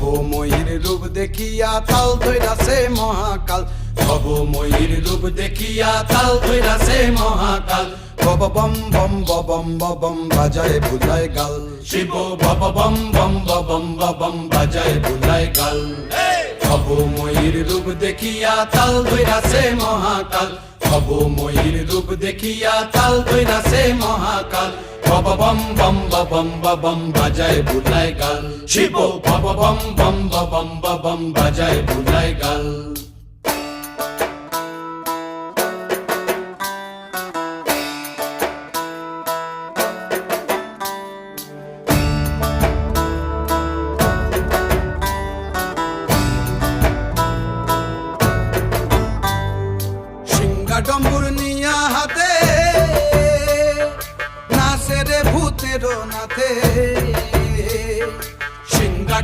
ভবময়ীর রূপ দেখিয়া তাল ধইরাছে মহাকাল, ভবময়ীর রূপ দেখিয়া তাল ধইরাছে মহাকাল। বব বম বম বম বম বাজায় বুলায় গাল, শিব বব বম বম বম বম বাজায় বুলায় গাল। ভবময়ীর রূপ দেখিয়া তাল ধইরাছে মহাকাল, ভবময়ীর রূপ দেখিয়া তাল ধইরাছে মহাকাল। বব বম বম বম বাজায় বুলায় গাল, শিব বব বম বম বম বাজায় বুলায় গাল।